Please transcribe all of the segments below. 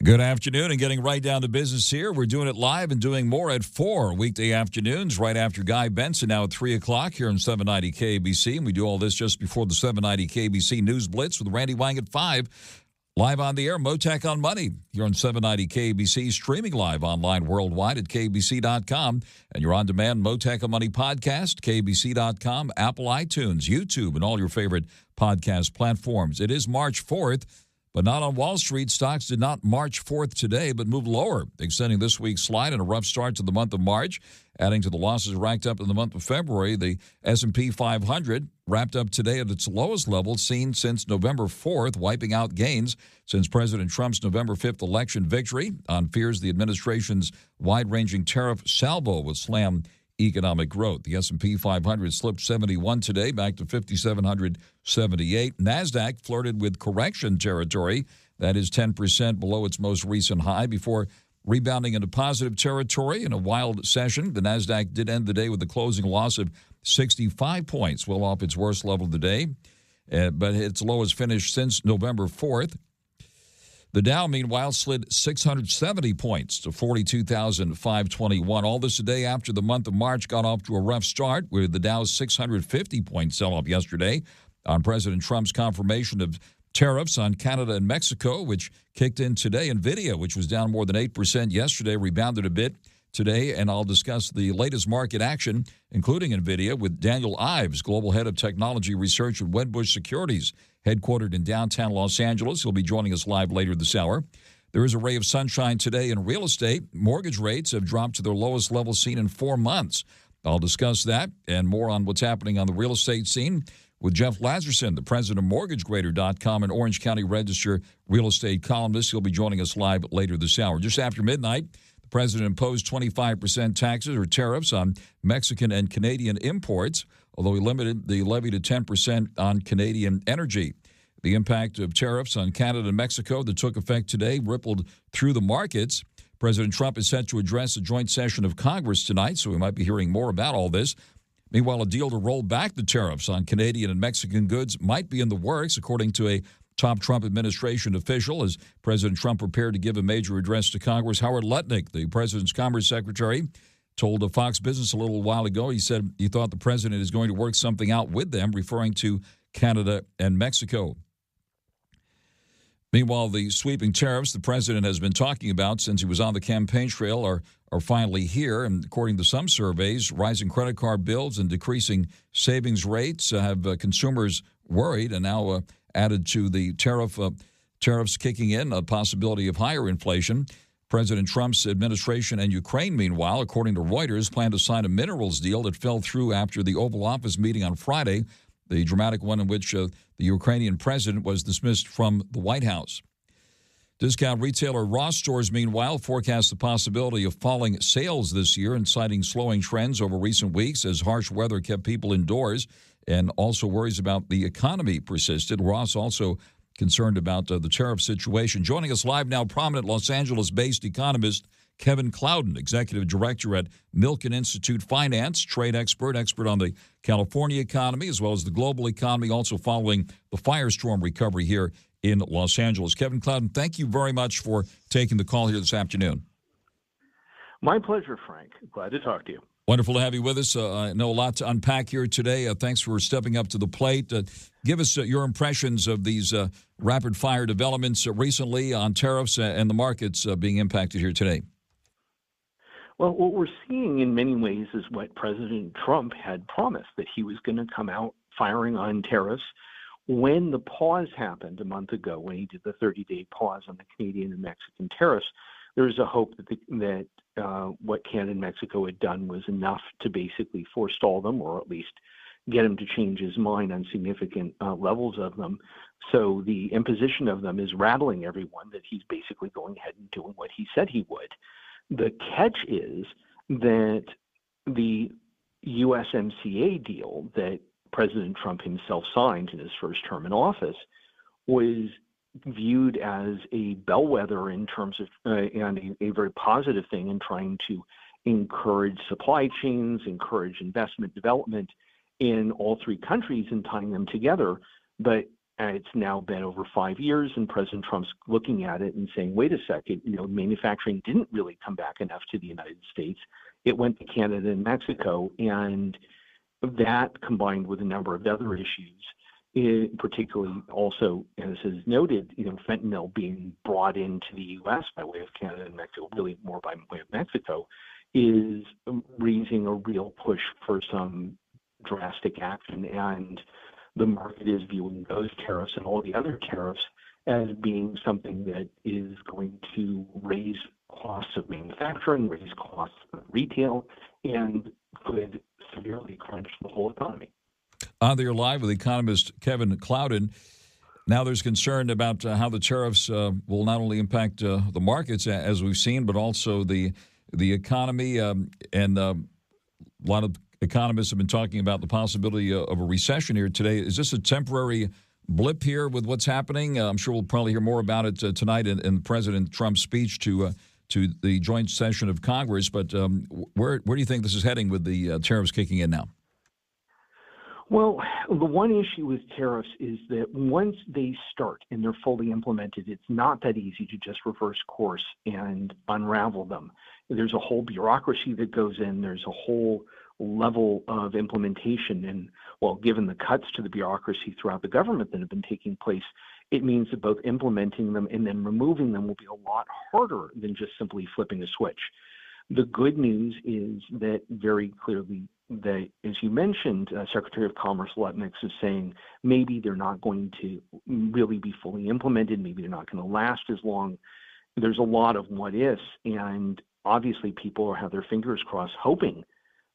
Good afternoon, and getting right down to business here. We're doing it live and doing more at 4 weekday afternoons, right after Guy Benson, now at 3 o'clock here on 790 KBC. And we do all this just before the 790 KBC News Blitz with Randy Wang at 5. Live on the air, Mottek On Money here on 790 KBC, streaming live online worldwide at kbc.com. And your on-demand Mottek On Money podcast, kbc.com, Apple, iTunes, YouTube, and all your favorite podcast platforms. It is March 4th. But not on Wall Street. Stocks did not march forth today, but moved lower, extending this week's slide and a rough start to the month of March. Adding to the losses racked up in the month of February, the S&P 500 wrapped up today at its lowest level seen since November 4th, wiping out gains since President Trump's November 5th election victory on fears the administration's wide-ranging tariff salvo would slam economic growth. The S&P 500 slipped 71 today, back to 5,778. NASDAQ flirted with correction territory. That is 10% below its most recent high before rebounding into positive territory in a wild session. The NASDAQ did end the day with a closing loss of 65 points, well off its worst level today, but its lowest finish since November 4th. The Dow, meanwhile, slid 670 points to 42,521. All this a day after the month of March got off to a rough start, with the Dow's 650-point sell-off yesterday on President Trump's confirmation of tariffs on Canada and Mexico, which kicked in today. NVIDIA, which was down more than 8% yesterday, rebounded a bit today, and I'll discuss the latest market action, including NVIDIA, with Daniel Ives, Global Head of Technology Research at Wedbush Securities, headquartered in downtown Los Angeles. He'll be joining us live later this hour. There is a ray of sunshine today in real estate. Mortgage rates have dropped to their lowest level seen in 4 months. I'll discuss that and more on what's happening on the real estate scene with Jeff LAZERSON, the president of MortgageGrader.com and Orange County Register real estate columnist. He'll be joining us live later this hour. Just after midnight, the president imposed 25% taxes or tariffs on Mexican and Canadian imports, although he limited the levy to 10% on Canadian energy. The impact of tariffs on Canada and Mexico that took effect today rippled through the markets. President Trump is set to address a joint session of Congress tonight, so we might be hearing more about all this. Meanwhile, a deal to roll back the tariffs on Canadian and Mexican goods might be in the works, according to a top Trump administration official, as President Trump prepared to give a major address to Congress. Howard Lutnick, the president's Commerce Secretary, told Fox Business a little while ago, he said he thought the president is going to work something out with them, referring to Canada and Mexico. Meanwhile, the sweeping tariffs the president has been talking about since he was on the campaign trail are finally here. And according to some surveys, rising credit card bills and decreasing savings rates have consumers worried, and now added to the tariffs kicking in, a possibility of higher inflation. President Trump's administration and Ukraine, meanwhile, according to Reuters, plan to sign a minerals deal that fell through after the Oval Office meeting on Friday, the dramatic one in which the Ukrainian president was dismissed from the White House. Discount retailer Ross Stores, meanwhile, forecasts the possibility of falling sales this year and citing slowing trends over recent weeks as harsh weather kept people indoors, and also worries about the economy persisted. Ross also concerned about the tariff situation. Joining us live now, prominent Los Angeles-based economist Kevin KLOWDEN, executive director at Milken Institute Finance, trade expert on the California economy as well as the global economy, also following the firestorm recovery here in Los Angeles. Kevin KLOWDEN, thank you very much for taking the call here this afternoon. My pleasure, Frank. Glad to talk to you. Wonderful to have you with us. I know a lot to unpack here today. Thanks for stepping up to the plate. Give us your impressions of these rapid-fire developments recently on tariffs and the markets being impacted here today. Well, what we're seeing in many ways is what President Trump had promised, that he was going to come out firing on tariffs. When the pause happened a month ago, when he did the 30-day pause on the Canadian and Mexican tariffs, there was a hope that what Canada and Mexico had done was enough to basically forestall them, or at least get him to change his mind on significant levels of them. So the imposition of them is rattling everyone that he's basically going ahead and doing what he said he would. The catch is that the USMCA deal that President Trump himself signed in his first term in office was viewed as a bellwether in terms of and a very positive thing in trying to encourage supply chains, encourage investment development in all three countries and tying them together. But it's now been over 5 years, and President Trump's looking at it and saying, wait a second, manufacturing didn't really come back enough to the United States. It went to Canada and Mexico, and that combined with a number of other issues, particularly also, as is noted, fentanyl being brought into the U.S. by way of Canada and Mexico, really more by way of Mexico, is raising a real push for some drastic action. And the market is viewing those tariffs and all the other tariffs as being something that is going to raise costs of manufacturing, raise costs of retail, and could severely crunch the whole economy. On there live with economist Kevin KLOWDEN. Now there's concern about how the tariffs will not only impact the markets, as we've seen, but also the economy. And a lot of economists have been talking about the possibility of a recession here today. Is this a temporary blip here with what's happening? I'm sure we'll probably hear more about it tonight in President Trump's speech to the joint session of Congress. But where do you think this is heading with the tariffs kicking in now? Well, the one issue with tariffs is that once they start and they're fully implemented, it's not that easy to just reverse course and unravel them. There's a whole bureaucracy that goes in. There's a whole level of implementation. And, well, given the cuts to the bureaucracy throughout the government that have been taking place, it means that both implementing them and then removing them will be a lot harder than just simply flipping a switch. The good news is that very clearly that, as you mentioned, Secretary of Commerce Lutnick is saying maybe they're not going to really be fully implemented. Maybe they're not going to last as long. There's a lot of what ifs, and obviously people have their fingers crossed hoping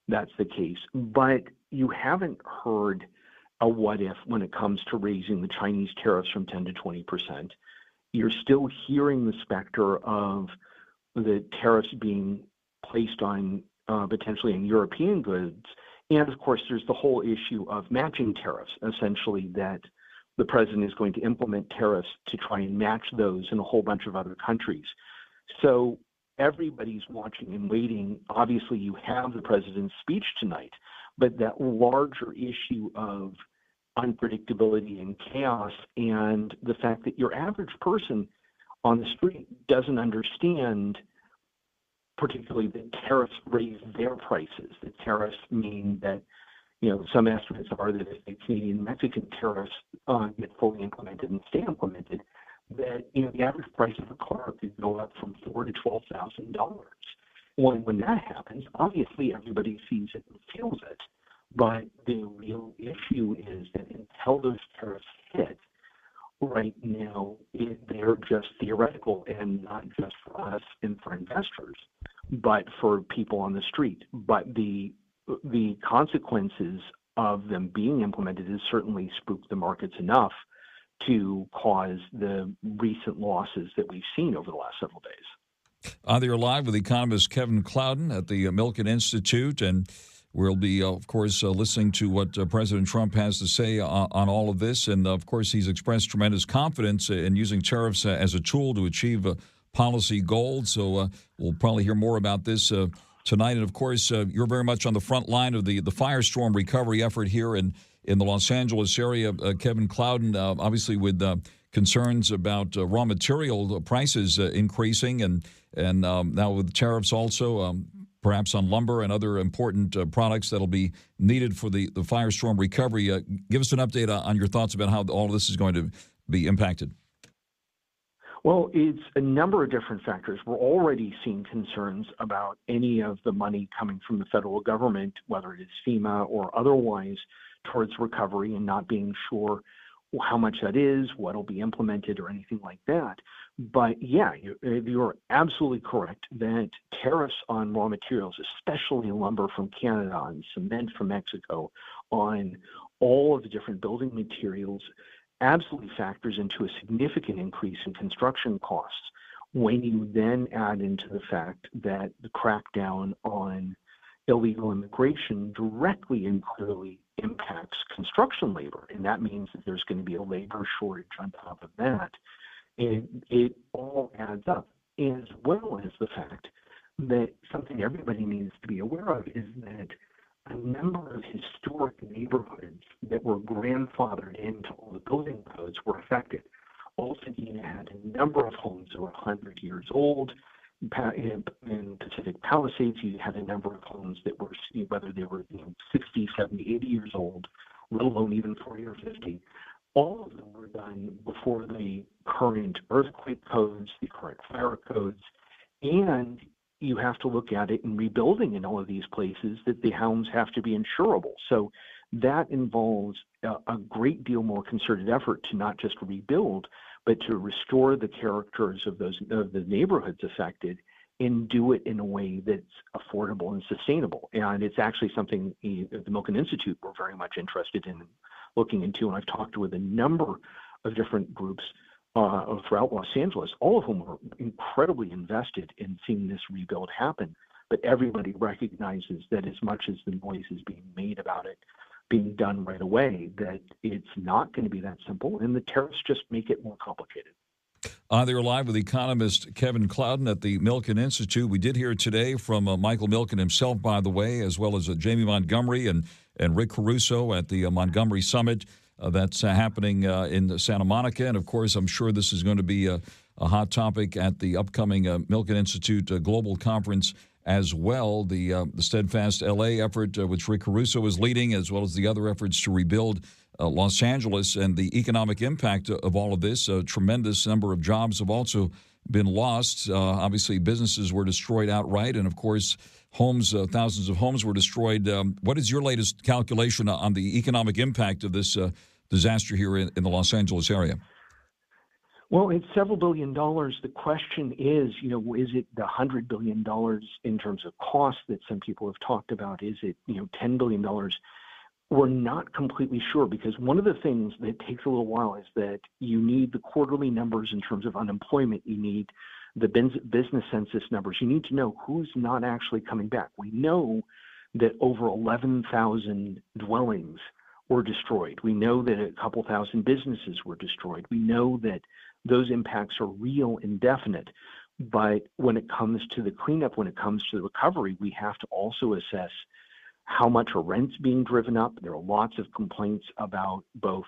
that's the case. But you haven't heard a what if when it comes to raising the Chinese tariffs from 10 to 20%. You're still hearing the specter of the tariffs being placed on potentially on European goods. And of course, there's the whole issue of matching tariffs, essentially that the president is going to implement tariffs to try and match those in a whole bunch of other countries. So everybody's watching and waiting. Obviously, you have the president's speech tonight, but that larger issue of unpredictability and chaos and the fact that your average person on the street doesn't understand particularly that tariffs raise their prices. The tariffs mean that, some estimates are that if the Canadian and Mexican tariffs get fully implemented and stay implemented, that, the average price of a car could go up from $4,000 to $12,000. When that happens, obviously everybody sees it and feels it. But the real issue is that until those tariffs hit, right now, they're just theoretical and not just for us and for investors, but for people on the street. But the consequences of them being implemented has certainly spooked the markets enough to cause the recent losses that we've seen over the last several days. On there live with economist Kevin KLOWDEN at the Milken Institute, and we'll be, of course, listening to what President Trump has to say on all of this. And, of course, he's expressed tremendous confidence in using tariffs as a tool to achieve policy goals. So we'll probably hear more about this tonight. And, of course, you're very much on the front line of the firestorm recovery effort here in the Los Angeles area. Kevin KLOWDEN, obviously with concerns about raw material prices increasing and now with tariffs also, perhaps on lumber and other important products that'll be needed for the firestorm recovery. Give us an update on your thoughts about how all of this is going to be impacted. Well, it's a number of different factors. We're already seeing concerns about any of the money coming from the federal government, whether it is FEMA or otherwise, towards recovery and not being sure how much that is, what will be implemented or anything like that. But yeah, you're absolutely correct that tariffs on raw materials, especially lumber from Canada, on cement from Mexico, on all of the different building materials, absolutely factors into a significant increase in construction costs. When you then add into the fact that the crackdown on illegal immigration directly and clearly impacts construction labor, and that means that there's going to be a labor shortage on top of that, it all adds up, as well as the fact that something everybody needs to be aware of is that a number of historic neighborhoods that were grandfathered into all the building codes were affected. Altadena had a number of homes that were 100 years old. In Pacific Palisades, you had a number of homes that were, whether they were 60, 70, 80 years old, let alone even 40 or 50. All of them were done before the current earthquake codes, the current fire codes, and you have to look at it in rebuilding in all of these places that the homes have to be insurable. So that involves a great deal more concerted effort to not just rebuild, but to restore the characters of the neighborhoods affected and do it in a way that's affordable and sustainable. And it's actually something the Milken Institute were very much interested in looking into. And I've talked with a number of different groups throughout Los Angeles, all of whom are incredibly invested in seeing this rebuild happen. But everybody recognizes that as much as the noise is being made about it being done right away, that it's not going to be that simple, and the tariffs just make it more complicated. They're live with economist Kevin KLOWDEN at the Milken Institute. We did hear today from Michael Milken himself, by the way, as well as Jamie Montgomery and Rick Caruso at the Montgomery Summit that's happening in Santa Monica. And, of course, I'm sure this is going to be a hot topic at the upcoming Milken Institute Global Conference as well. The Steadfast LA effort, which Rick Caruso is leading, as well as the other efforts to rebuild Los Angeles, and the economic impact of all of this. A tremendous number of jobs have also been lost. Obviously, businesses were destroyed outright, and of course, homes, thousands of homes were destroyed. What is your latest calculation on the economic impact of this disaster here in the Los Angeles area? Well, it's several $billion. The question is, is it the $100 billion in terms of cost that some people have talked about? Is it, $10 billion? We're not completely sure, because one of the things that takes a little while is that you need the quarterly numbers in terms of unemployment. You need the business census numbers. You need to know who's not actually coming back. We know that over 11,000 dwellings were destroyed. We know that a couple thousand businesses were destroyed. We know that those impacts are real and definite. But when it comes to the cleanup, when it comes to the recovery, we have to also assess how much are rents being driven up. There are lots of complaints about both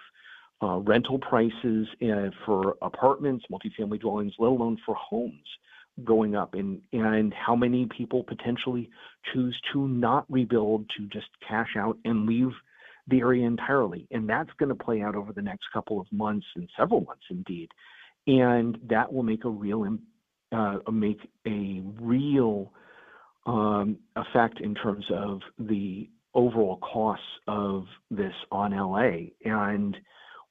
rental prices for apartments, multifamily dwellings, let alone for homes going up, and how many people potentially choose to not rebuild, to just cash out and leave the area entirely. And that's going to play out over the next couple of months, and several months indeed. And that will make a real effect in terms of the overall costs of this on LA. And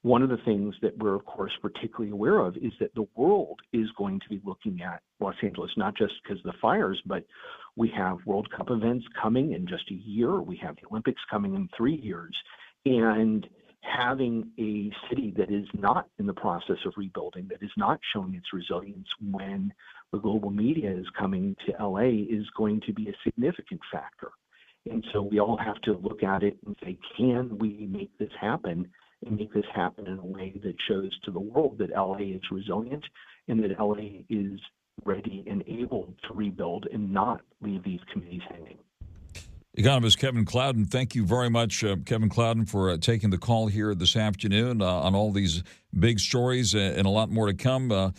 one of the things that we're, of course, particularly aware of is that the world is going to be looking at Los Angeles, not just because of the fires, but we have World Cup events coming in just a year. We have the Olympics coming in 3 years. And having a city that is not in the process of rebuilding, that is not showing its resilience when the global media is coming to LA, is going to be a significant factor. And so we all have to look at it and say, can we make this happen, and make this happen in a way that shows to the world that LA is resilient and that LA is ready and able to rebuild and not leave these communities hanging. Economist Kevin KLOWDEN, thank you very much, Kevin KLOWDEN, for taking the call here this afternoon on all these big stories and a lot more to come.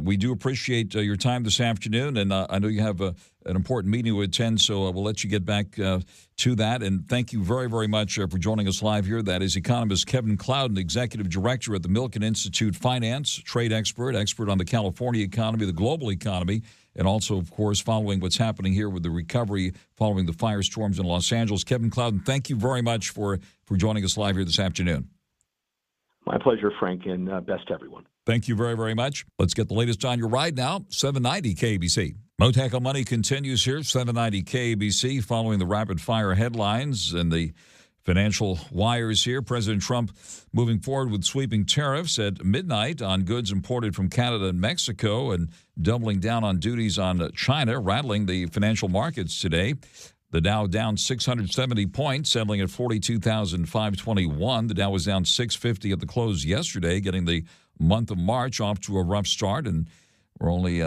We do appreciate your time this afternoon, and I know you have an important meeting to attend, so we'll let you get back to that. And thank you very, very much for joining us live here. That is economist Kevin KLOWDEN, Executive Director at the Milken Institute, finance, trade expert on the California economy, the global economy, and also, of course, following what's happening here with the recovery following the firestorms in Los Angeles. Kevin KLOWDEN, thank you very much for joining us live here this afternoon. My pleasure, Frank, and best to everyone. Thank you very, very much. Let's get the latest on your ride now. 790 KBC. Mottek On Money continues here, 790 KBC, following the rapid-fire headlines and the financial wires here. President Trump moving forward with sweeping tariffs at midnight on goods imported from Canada and Mexico, and doubling down on duties on China, rattling the financial markets today. The Dow down 670 points, settling at 42,521. The Dow was down 650 at the close yesterday, getting the month of March off to a rough start, and we're only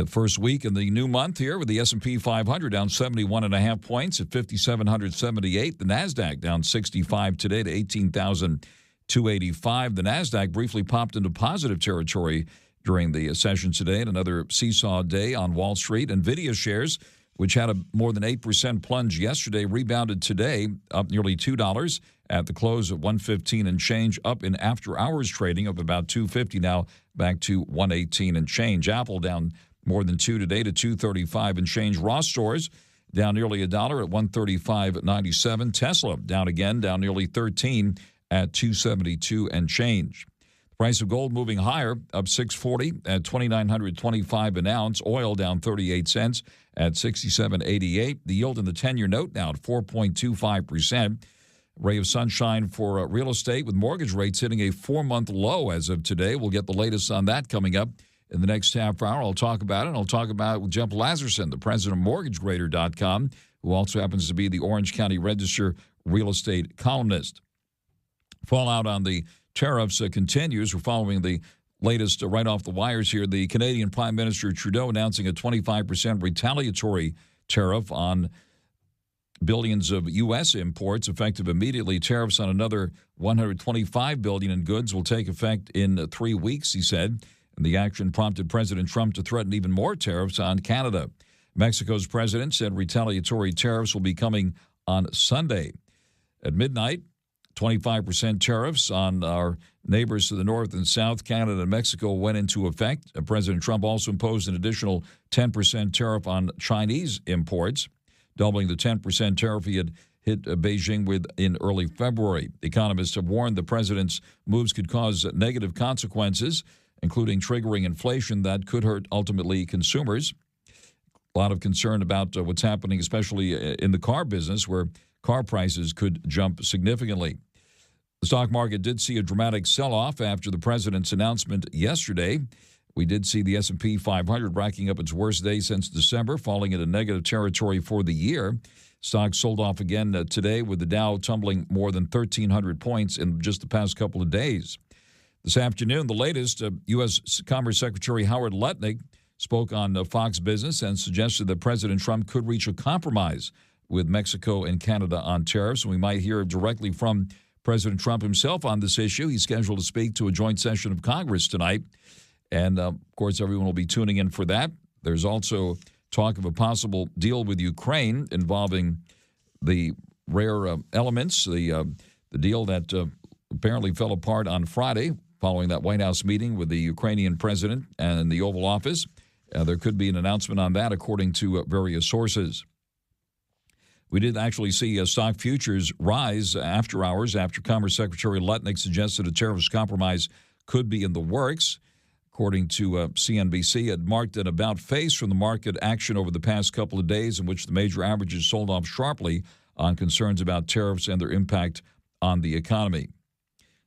First week in the new month here with the S&P 500 down 71.5 points at 5,778. The NASDAQ down 65 today to 18,285. The NASDAQ briefly popped into positive territory during the session today, and another seesaw day on Wall Street. NVIDIA shares, which had a more than 8% plunge yesterday, rebounded today, up nearly $2 at the close at 115 and change, up in after-hours trading of about 250 now, back to 118 and change. Apple down more than 2 today to 235 and change. Ross Stores down nearly $1 at 135.97. Tesla down again, down nearly 13 at 272 and change. The price of gold moving higher, up 640 at 2,925 an ounce. Oil down 38 cents at 67.88. The yield in the 10-year note now at 4.25%. Ray of sunshine for real estate with mortgage rates hitting a 4-month low as of today. We'll get the latest on that coming up in the next half hour. I'll talk about it. I'll talk about it with Jeff LAZERSON, the president of MortgageGrader.com, who also happens to be the Orange County Register real estate columnist. Fallout on the tariffs continues. We're following the latest right off the wires here. The Canadian Prime Minister Trudeau announcing a 25% retaliatory tariff on billions of U.S. imports, effective immediately. Tariffs on another $125 billion in goods will take effect in 3 weeks, he said. And the action prompted President Trump to threaten even more tariffs on Canada. Mexico's president said retaliatory tariffs will be coming on Sunday. At midnight, 25% tariffs on our neighbors to the north and south, Canada and Mexico, went into effect. President Trump also imposed an additional 10% tariff on Chinese imports, doubling the 10% tariff he had hit Beijing with in early February. Economists have warned the president's moves could cause negative consequences, including triggering inflation that could hurt ultimately consumers. A lot of concern about what's happening, especially in the car business, where car prices could jump significantly. The stock market did see a dramatic sell-off after the president's announcement yesterday. We did see the S&P 500 racking up its worst day since December, falling into negative territory for the year. Stocks sold off again today, with the Dow tumbling more than 1,300 points in just the past couple of days. This afternoon, the latest, U.S. Commerce Secretary Howard Lutnick spoke on Fox Business and suggested that President Trump could reach a compromise with Mexico and Canada on tariffs. We might hear directly from President Trump himself on this issue. He's scheduled to speak to a joint session of Congress tonight. And, of course, everyone will be tuning in for that. There's also talk of a possible deal with Ukraine involving the rare elements, the deal that apparently fell apart on Friday following that White House meeting with the Ukrainian president and the Oval Office. There could be an announcement on that, according to various sources. We did actually see stock futures rise after hours after Commerce Secretary Lutnick suggested a tariffs compromise could be in the works. According to CNBC, it marked an about-face from the market action over the past couple of days, in which the major averages sold off sharply on concerns about tariffs and their impact on the economy.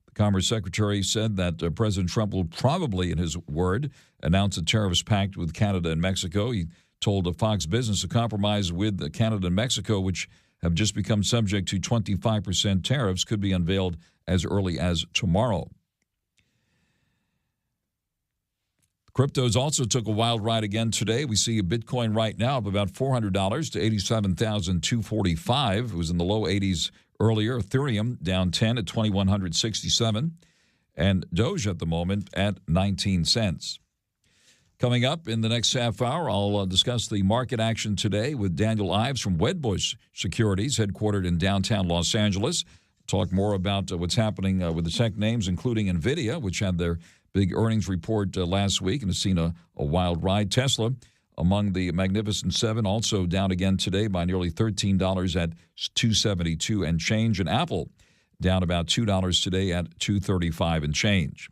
The Commerce Secretary said that President Trump will probably, in his word, announce a tariffs pact with Canada and Mexico. He told Fox Business a compromise with Canada and Mexico, which have just become subject to 25% tariffs, could be unveiled as early as tomorrow. Cryptos also took a wild ride again today. We see a Bitcoin right now of about $400 to 87,245. It was in the low 80s earlier. Ethereum down 10 at 2,167. And Doge at the moment at 19 cents. Coming up in the next half hour, I'll discuss the market action today with Daniel Ives from Wedbush Securities, headquartered in downtown Los Angeles. Talk more about what's happening with the tech names, including NVIDIA, which had their big earnings report last week and has seen a wild ride. Tesla, among the Magnificent Seven, also down again today by nearly $13 at $272 and change. And Apple down about $2 today at $235 and change.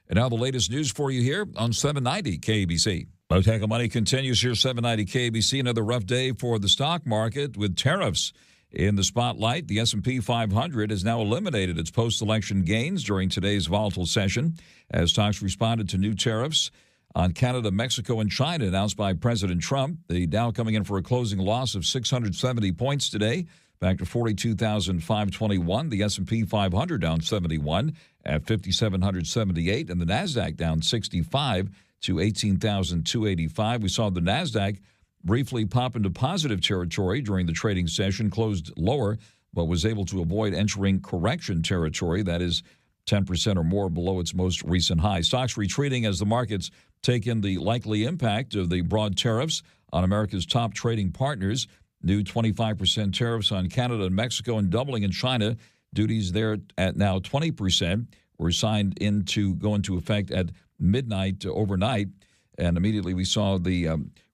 And now the latest news for you here on 790 KBC. Mottek On Money continues here, 790 KBC. Another rough day for the stock market with tariffs in the spotlight. The S&P 500 has now eliminated its post-election gains during today's volatile session as stocks responded to new tariffs on Canada, Mexico, and China announced by President Trump. The Dow coming in for a closing loss of 670 points today, back to 42,521. The S&P 500 down 71 at 5,778, and the NASDAQ down 65 to 18,285. We saw the NASDAQ briefly pop into positive territory during the trading session, closed lower, but was able to avoid entering correction territory. That is 10% or more below its most recent high. Stocks retreating as the markets take in the likely impact of the broad tariffs on America's top trading partners. New 25% tariffs on Canada and Mexico and doubling in China. Duties there at now 20% were signed go into effect at midnight overnight. And immediately we saw the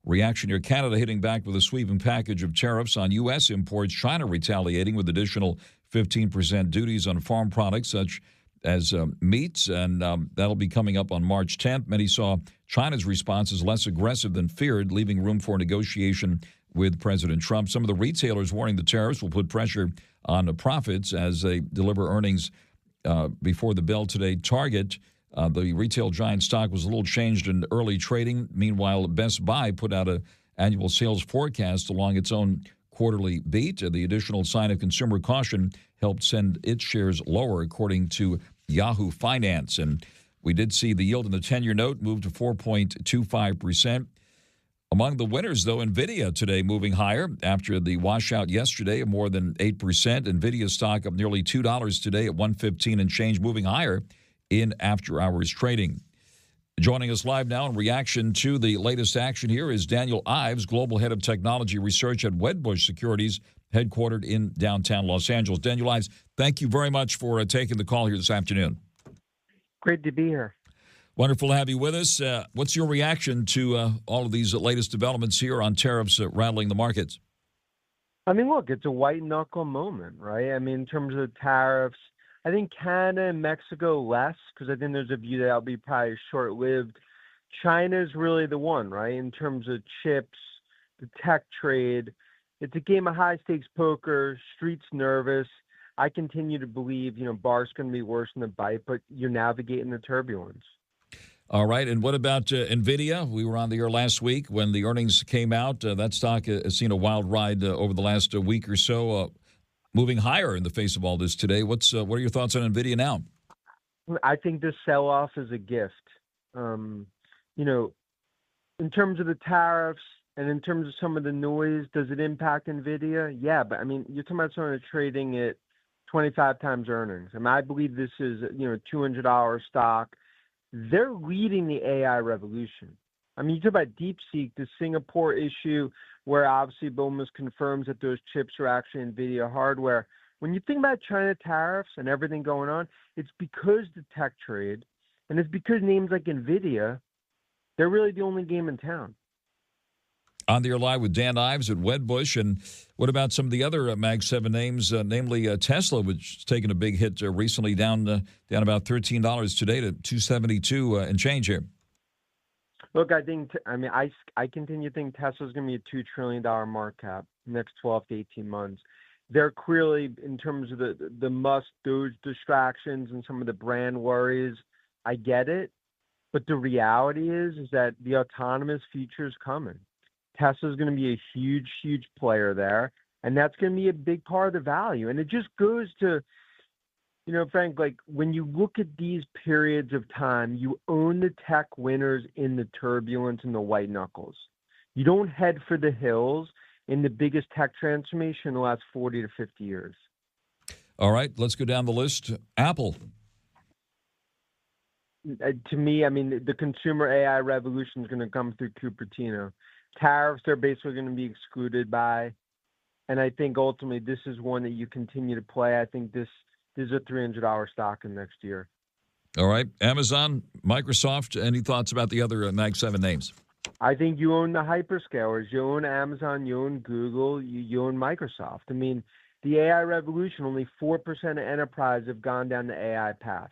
reaction here. Canada hitting back with a sweeping package of tariffs on U.S. imports. China retaliating with additional 15% duties on farm products such as meats. And that'll be coming up on March 10th. Many saw China's response as less aggressive than feared, leaving room for negotiation with President Trump. Some of the retailers warning the tariffs will put pressure on the profits as they deliver earnings before the bell today. Target, the retail giant stock, was a little changed in early trading. Meanwhile, Best Buy put out an annual sales forecast along its own quarterly beat. The additional sign of consumer caution helped send its shares lower, according to Yahoo Finance. And we did see the yield in the 10-year note move to 4.25%. Among the winners, though, NVIDIA today moving higher after the washout yesterday of more than 8%. NVIDIA stock up nearly $2 today at $115 and change, moving higher in after-hours trading. Joining us live now in reaction to the latest action here is Daniel Ives, Global Head of Technology Research at Wedbush Securities, headquartered in downtown Los Angeles. Daniel Ives, thank you very much for taking the call here this afternoon. Great to be here. Wonderful to have you with us. What's your reaction to all of these latest developments here on tariffs rattling the markets? I mean, look, it's a white knuckle moment, right? I mean, in terms of the tariffs, I think Canada and Mexico less, because I think there's a view that that'll be probably short-lived. China's really the one, right? In terms of chips, the tech trade, it's a game of high-stakes poker. Street's nervous. I continue to believe, bar's going to be worse than the bite, but you're navigating the turbulence. All right, and what about NVIDIA? We were on the air last week when the earnings came out. That stock has seen a wild ride over the last week or so, moving higher in the face of all this today. What are your thoughts on NVIDIA now? I think this sell-off is a gift. In terms of the tariffs and in terms of some of the noise, does it impact NVIDIA? Yeah, but I mean, you're talking about someone trading at 25 times earnings. I mean, I believe this is, $200 stock. They're leading the AI revolution. I mean, you talk about DeepSeek, the Singapore issue, where obviously Bowman confirms that those chips are actually NVIDIA hardware. When you think about China tariffs and everything going on, it's because the tech trade, and it's because names like NVIDIA, they're really the only game in town. On the air live with Dan Ives at Wedbush. And what about some of the other Mag 7 names, namely Tesla, which has taken a big hit recently, down about $13 today to $272 and change here? Look, I continue to think Tesla's going to be a $2 trillion market cap next 12 to 18 months. They're clearly, in terms of those distractions and some of the brand worries, I get it. But the reality is that the autonomous future is coming. Tesla's going to be a huge, huge player there, and that's going to be a big part of the value. And it just goes to, Frank, like when you look at these periods of time, you own the tech winners in the turbulence and the white knuckles. You don't head for the hills in the biggest tech transformation in the last 40 to 50 years. All right, let's go down the list. Apple. To me, I mean, the consumer AI revolution is going to come through Cupertino. Tariffs are basically going to be excluded by, and I think ultimately this is one that you continue to play. I think this is a $300 stock in next year. All right. Amazon, Microsoft, any thoughts about the other Mag 7 names? I think you own the hyperscalers. You own Amazon, you own Google, you own Microsoft. I mean, the AI revolution, only 4% of enterprise have gone down the AI path.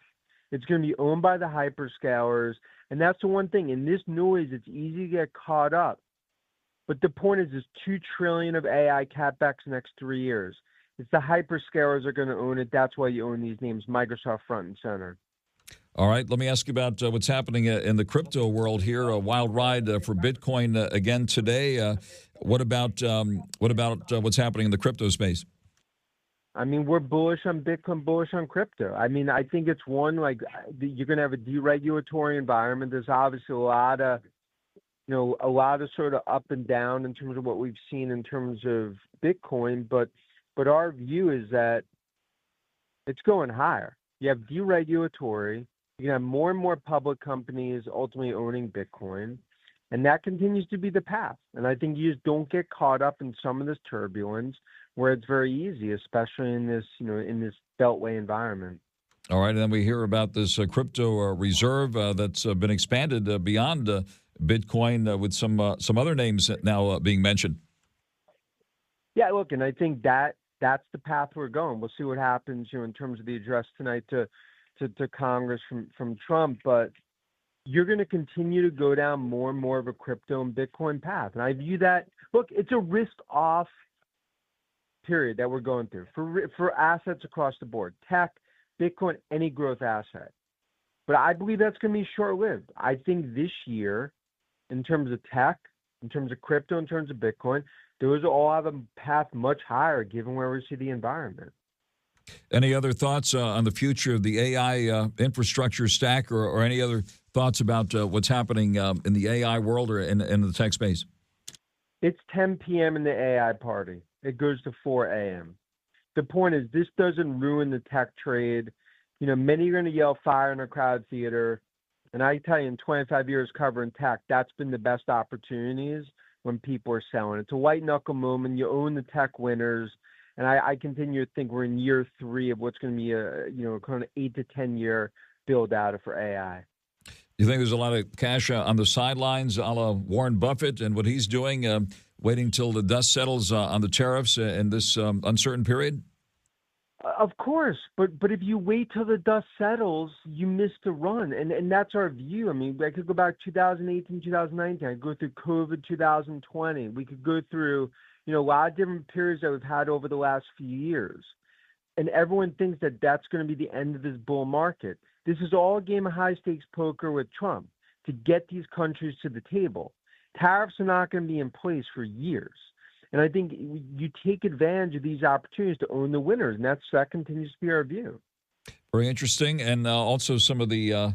It's going to be owned by the hyperscalers, and that's the one thing. In this noise, it's easy to get caught up. But the point is, there's $2 trillion of AI CapEx next 3 years. It's the hyperscalers are going to own it. That's why you own these names, Microsoft front and center. All right, let me ask you about what's happening in the crypto world here. A wild ride for Bitcoin again today. What about what's happening in the crypto space? I mean, we're bullish on Bitcoin, bullish on crypto. I mean, I think it's one, like, you're going to have a deregulatory environment. There's obviously a lot of sort of up and down in terms of what we've seen in terms of Bitcoin, but our view is that it's going higher. You have deregulatory, you can have more and more public companies ultimately owning Bitcoin, and that continues to be the path. And I think you just don't get caught up in some of this turbulence where it's very easy, especially in this, in this beltway environment. All right, and then we hear about this crypto reserve that's been expanded beyond Bitcoin with some other names now being mentioned. Yeah, look, and I think that's the path we're going. We'll see what happens, in terms of the address tonight to Congress from Trump, but you're going to continue to go down more and more of a crypto and Bitcoin path. And I view that, look, it's a risk-off period that we're going through for assets across the board, tech, Bitcoin, any growth asset. But I believe that's going to be short-lived. I think this year, in terms of tech, in terms of crypto, in terms of Bitcoin, those all have a path much higher given where we see the environment. Any other thoughts on the future of the AI infrastructure stack or any other thoughts about what's happening in the AI world or in the tech space? It's 10 p.m. in the AI party. It goes to 4 a.m. The point is, this doesn't ruin the tech trade. Many are going to yell fire in a crowd theater. And I tell you, in 25 years covering tech, that's been the best opportunities when people are selling. It's a white knuckle moment. You own the tech winners. And I continue to think we're in year 3 of what's going to be a kind of 8 to 10 year build out for AI. You think there's a lot of cash on the sidelines, a la Warren Buffett and what he's doing, waiting till the dust settles on the tariffs in this uncertain period? Of course, but if you wait till the dust settles, you miss the run, and that's our view. I mean, I could go back 2018, 2019. I could go through COVID 2020. We could go through a lot of different periods that we've had over the last few years, and everyone thinks that that's going to be the end of this bull market. This is all a game of high stakes poker with Trump to get these countries to the table. Tariffs are not going to be in place for years. And I think you take advantage of these opportunities to own the winners, and that continues to be our view. Very interesting. And also some of the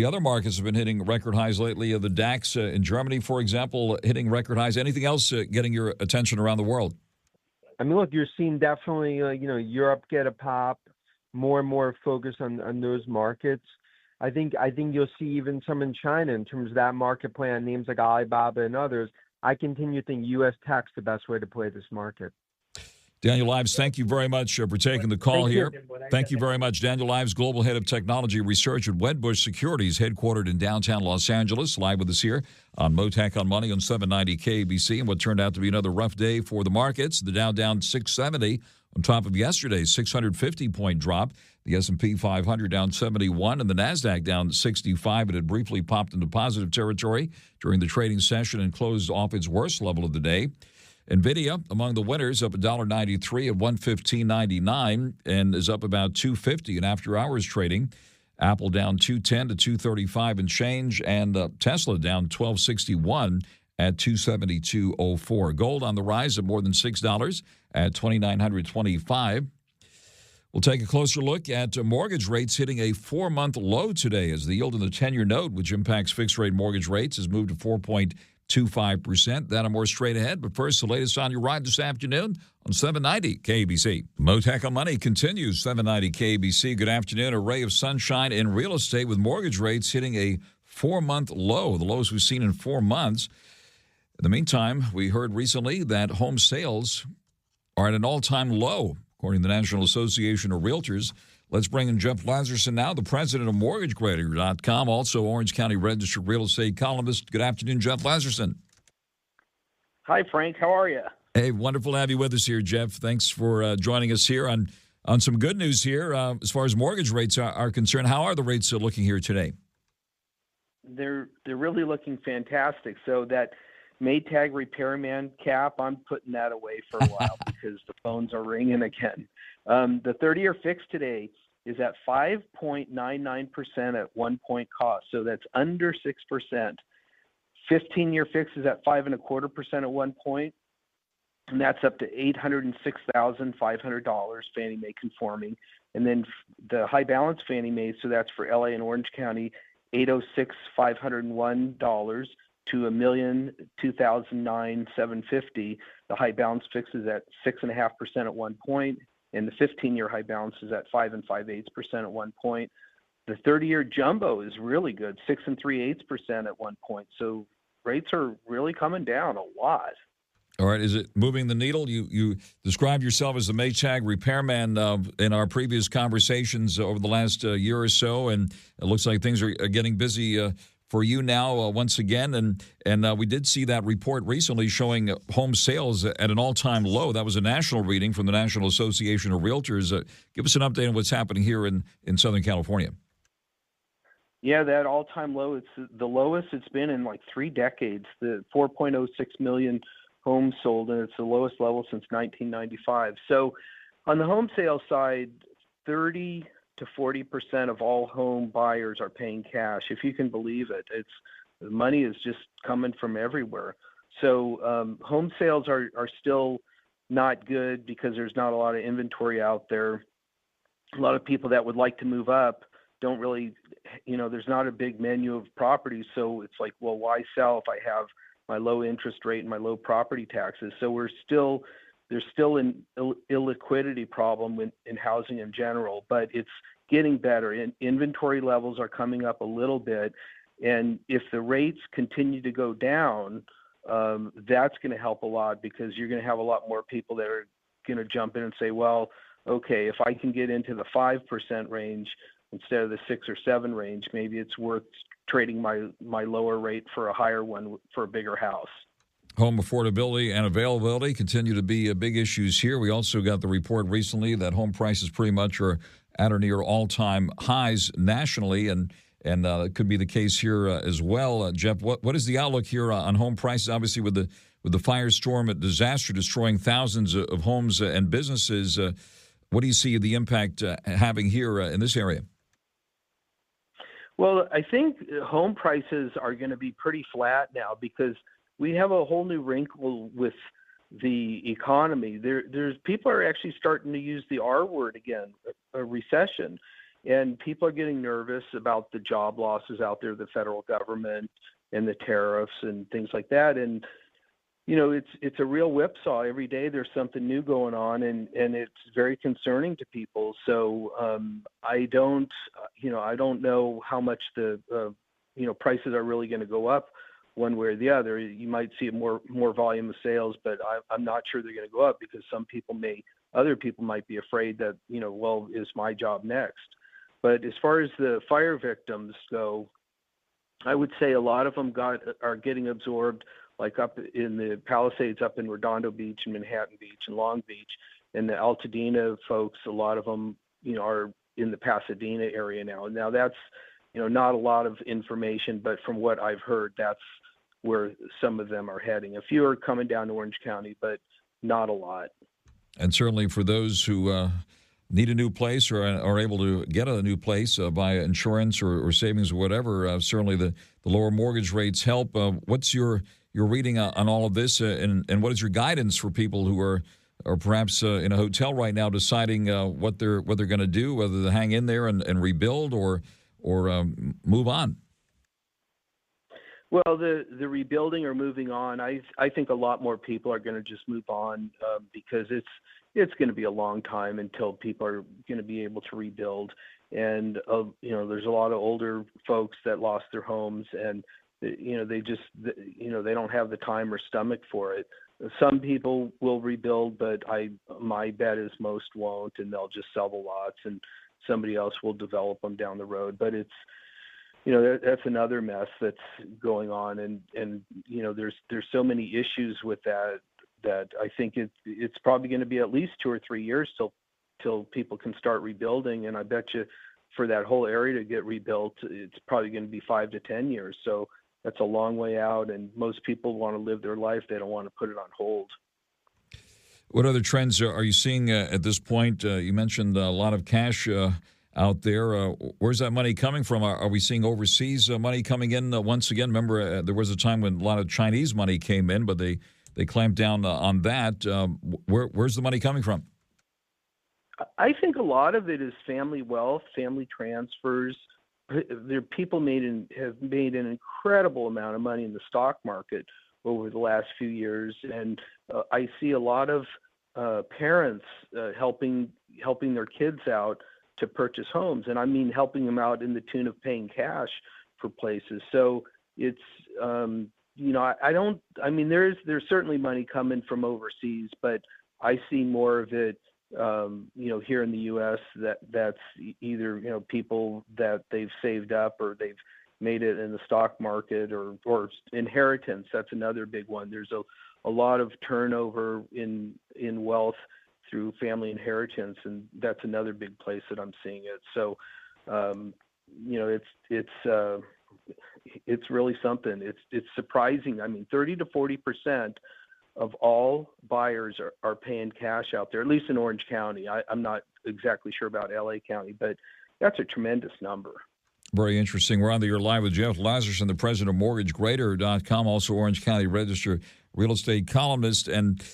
other markets have been hitting record highs lately. The DAX in Germany, for example, hitting record highs. Anything else getting your attention around the world? I mean, look, you're seeing definitely, Europe get a pop, more and more focus on those markets. I think you'll see even some in China in terms of that market plan, names like Alibaba and others. I continue to think U.S. tech's the best way to play this market. Daniel Ives, thank you very much for taking the call here. Thank you very much. Daniel Ives, Global Head of Technology Research at Wedbush Securities, headquartered in downtown Los Angeles, live with us here on Mottek On Money on 790 KBC. And what turned out to be another rough day for the markets. The Dow down 670 on top of yesterday's 650-point drop. The S&P 500 down 71 and the NASDAQ down 65. It had briefly popped into positive territory during the trading session and closed off its worst level of the day. NVIDIA among the winners, up $1.93 at $115.99 and is up about $2.50 in after-hours trading. Apple down $2.10 to $2.35 and change, and Tesla down $12.61 at $272.04. Gold on the rise at more than $6 at $2,925. We'll take a closer look at mortgage rates hitting a 4-month low today as the yield in the 10-year note, which impacts fixed-rate mortgage rates, has moved to 4.25%. That and more straight ahead. But first, the latest on your ride this afternoon on 790 KBC. Mottek On Money continues 790 KBC. Good afternoon. A ray of sunshine in real estate with mortgage rates hitting a 4-month low, the lowest we've seen in 4 months. In the meantime, we heard recently that home sales are at an all-time low, according to the National Association of Realtors. Let's bring in Jeff LAZERSON now, the president of MortgageGrader.com, also Orange County Registered Real Estate columnist. Good afternoon, Jeff LAZERSON. Hi, Frank. How are you? Hey, wonderful to have you with us here, Jeff. Thanks for joining us here on some good news here. As far as mortgage rates are concerned, how are the rates looking here today? They're really looking fantastic. So that Maytag repairman cap, I'm putting that away for a while because the phones are ringing again. The 30-year fix today is at 5.99% at 1 point cost. So that's under 6%. 15-year fix is at 5.25% at 1 point. and that's up to $806,500 Fannie Mae conforming. And then the high balance Fannie Mae, so that's for LA and Orange County, $806,501 to $1,002,907.50. The high balance fix is at 6.5% at one point, and the 15-year high balance is at 5 5/8% at one point. The 30-year jumbo is really good, 6 3/8% at one point. So rates are really coming down a lot. All right. Is it moving the needle? You described yourself as the Maytag repairman in our previous conversations over the last year or so, and it looks like things are getting busy for you now once again. And we did see that report recently showing home sales at an all-time low. That was a national reading from the National Association of Realtors. Give us an update on what's happening here in Southern California. Yeah, that all-time low, it's the lowest it's been in like 3 decades. The 4.06 million homes sold, and it's the lowest level since 1995. So on the home sale side, 30 to 40% of all home buyers are paying cash. If you can believe it, the money is just coming from everywhere. So home sales are still not good because there's not a lot of inventory out there. A lot of people that would like to move up don't really, there's not a big menu of properties. So it's like, well, why sell if I have my low interest rate and my low property taxes? So there's still an illiquidity problem in housing in general, but it's getting better. Inventory levels are coming up a little bit. And if the rates continue to go down, that's going to help a lot, because you're going to have a lot more people that are going to jump in and say, well, okay, if I can get into the 5% range instead of the 6 or 7 range, maybe it's worth trading my lower rate for a higher one for a bigger house. Home affordability and availability continue to be big issues here. We also got the report recently that home prices pretty much are at or near all-time highs nationally, and it could be the case here as well. Jeff, what is the outlook here on home prices? Obviously, with the firestorm disaster destroying thousands of homes and businesses, what do you see the impact having here in this area? Well, I think home prices are going to be pretty flat now, because we have a whole new wrinkle with the economy. There's people are actually starting to use the R word again, a recession, and people are getting nervous about the job losses out there, the federal government and the tariffs and things like that. And it's a real whipsaw. Every day there's something new going on, and it's very concerning to people. So I don't know how much the prices are really going to go up one way or the other. You might see more volume of sales, but I'm not sure they're going to go up, because other people might be afraid that, well, is my job next? But as far as the fire victims go, I would say a lot of them are getting absorbed, like up in the Palisades, up in Redondo Beach and Manhattan Beach and Long Beach, and the Altadena folks, a lot of them, are in the Pasadena area now. Now that's, not a lot of information, but from what I've heard, that's where some of them are heading. A few are coming down to Orange County, but not a lot. And certainly for those who need a new place or are able to get a new place via insurance or savings or whatever, certainly the lower mortgage rates help. What's your reading on all of this, and what is your guidance for people who are perhaps in a hotel right now deciding what they're going to do, whether to hang in there and rebuild or move on? Well, the rebuilding or moving on, I think a lot more people are going to just move on, because it's going to be a long time until people are going to be able to rebuild. And there's a lot of older folks that lost their homes, and they don't have the time or stomach for it. Some people will rebuild, but my bet is most won't, and they'll just sell the lots and somebody else will develop them down the road. But it's, that's another mess that's going on, and there's so many issues with that I think it's probably going to be at least 2 or 3 years till people can start rebuilding. And I bet you for that whole area to get rebuilt, it's probably going to be 5 to 10 years. So that's a long way out, and most people want to live their life. They don't want to put it on hold. What other trends are you seeing at this point? You mentioned a lot of cash out there. Where's that money coming from? Are we seeing overseas money coming in once again? Remember, there was a time when a lot of Chinese money came in, but they they clamped down on that. Where's the money coming from? I think a lot of it is family wealth, family transfers. There people have made an incredible amount of money in the stock market over the last few years, and I see a lot of parents helping their kids out to purchase homes, and I mean helping them out in the tune of paying cash for places. So it's there's certainly money coming from overseas, but I see more of it here in the U.S. that's either people that they've saved up or they've made it in the stock market or inheritance. That's another big one. There's a lot of turnover in wealth through family inheritance, and that's another big place that I'm seeing it. So it's really something. It's surprising. I mean, 30 to 40% of all buyers are paying cash out there, at least in Orange County. I'm not exactly sure about LA County, but that's a tremendous number. Very interesting. We're on the air live with Jeff LAZERSON, the president of MortgageGrader.com, also Orange County Register real estate columnist. And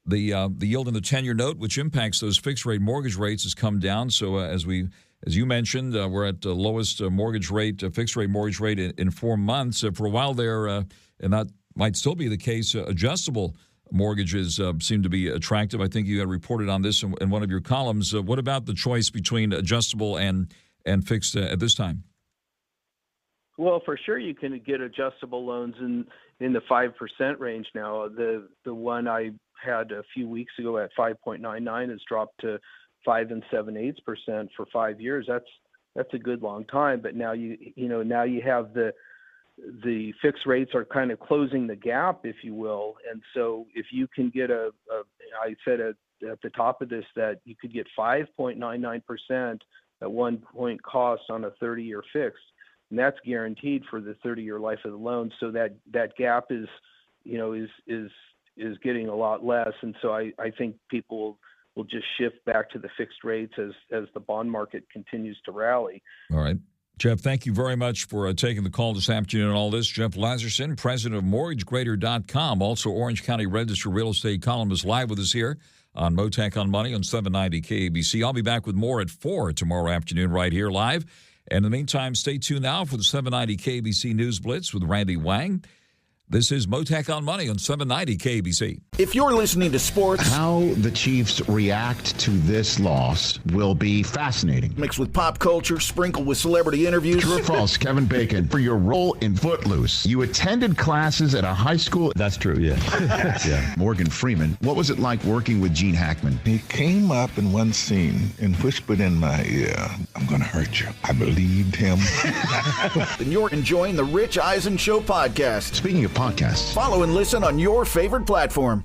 the yield in the 10-year note, which impacts those fixed-rate mortgage rates, has come down. So as you mentioned, we're at the lowest fixed-rate mortgage rate in 4 months. For a while there, and that might still be the case, adjustable mortgages seem to be attractive. I think you had reported on this in one of your columns. What about the choice between adjustable and fixed at this time? Well, for sure, you can get adjustable loans in the 5% range now. The one I had a few weeks ago at 5.99 has dropped to 5 7/8% for 5 years. That's a good long time. But now you have the fixed rates are kind of closing the gap, if you will. And so if you can get I said at the top of this that you could get 5.99% at one point cost on a 30-year fixed, and that's guaranteed for the 30-year life of the loan. So that gap is getting a lot less. And so I think people will just shift back to the fixed rates as the bond market continues to rally. All right. Jeff, thank you very much for taking the call this afternoon on all this. Jeff LAZERSON, president of MortgageGrader.com, also Orange County Register real estate columnist, live with us here on Mottek On Money on 790 KABC. I'll be back with more at 4 tomorrow afternoon right here live. And in the meantime, stay tuned now for the 790 KABC News Blitz with Randy Wang. This is Mottek On Money on 790 KABC. If you're listening to sports, how the Chiefs react to this loss will be fascinating. Mixed with pop culture, sprinkled with celebrity interviews. True or false, Kevin Bacon, for your role in Footloose. You attended classes at a high school. That's true, yeah. Yeah. Morgan Freeman, what was it like working with Gene Hackman? He came up in one scene and whispered in my ear, "I'm going to hurt you." I believed him. Then you're enjoying the Rich Eisen Show podcast. Speaking of podcasts, follow and listen on your favorite platform.